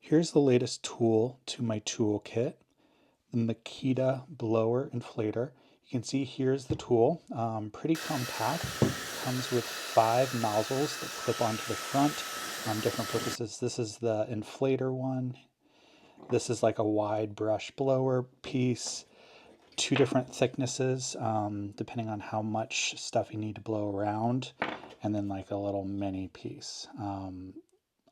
Here's the latest tool to my toolkit, the Makita Blower Inflator. You can see here's the tool, pretty compact. Comes with 5 nozzles that clip onto the front on different purposes. This is the inflator one. This is like a wide brush blower piece. 2 different thicknesses, depending on how much stuff you need to blow around. And then like a little mini piece.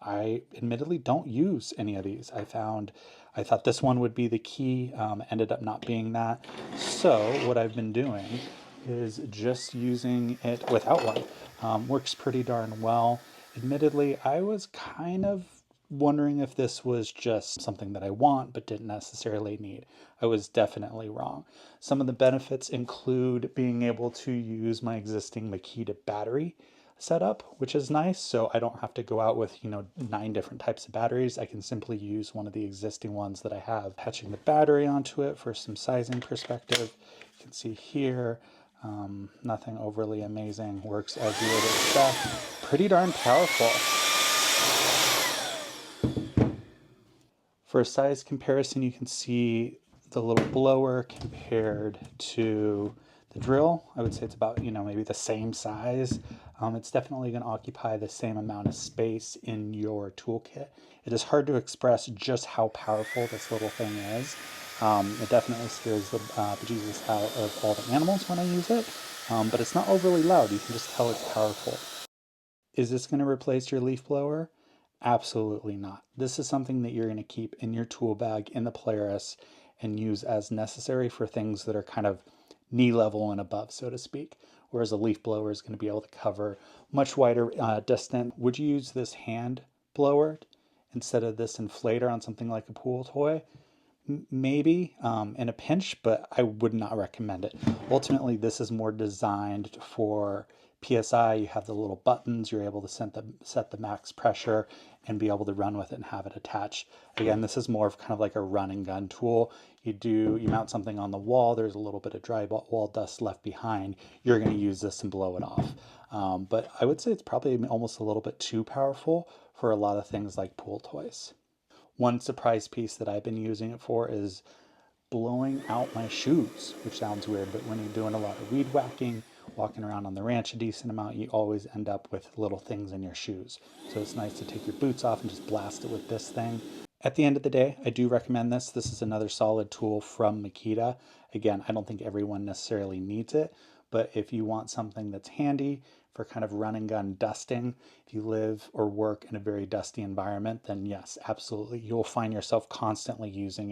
I admittedly don't use any of these. I thought this one would be the key, ended up not being that. So what I've been doing is just using it without one. Works pretty darn well. Admittedly, I was kind of wondering if this was just something that I want but didn't necessarily need. I was definitely wrong. Some of the benefits include being able to use my existing Makita battery setup, which is nice. So I don't have to go out with, 9 different types of batteries. I can simply use one of the existing ones that I have. Attaching the battery onto it for some sizing perspective. You can see here, nothing overly amazing. Works as you would expect. Pretty darn powerful. For a size comparison, you can see the little blower compared to the drill. I would say it's about, maybe the same size. It's definitely going to occupy the same amount of space in your toolkit. It is hard to express just how powerful this little thing is. It definitely scares the bejesus out of all the animals when I use it, but it's not overly loud. You can just tell it's powerful. Is this going to replace your leaf blower? Absolutely not. This is something that you're going to keep in your tool bag in the Polaris and use as necessary for things that are kind of knee level and above, so to speak. Whereas a leaf blower is going to be able to cover much wider distance. Would you use this hand blower instead of this inflator on something like a pool toy? Maybe in a pinch, but I would not recommend it. Ultimately, this is more designed for PSI. You have the little buttons, you're able to set the max pressure and be able to run with it and have it attached. Again, this is more of kind of like a run and gun tool. You mount something on the wall, there's a little bit of drywall dust left behind, you're going to use this and blow it off. But I would say it's probably almost a little bit too powerful for a lot of things like pool toys. One surprise piece that I've been using it for is blowing out my shoes, which sounds weird, but when you're doing a lot of weed whacking, walking around on the ranch a decent amount, you always end up with little things in your shoes. So it's nice to take your boots off and just blast it with this thing. At the end of the day, I do recommend this. This is another solid tool from Makita. Again, I don't think everyone necessarily needs it, but if you want something that's handy for kind of run and gun dusting, if you live or work in a very dusty environment, then yes, absolutely. You'll find yourself constantly using it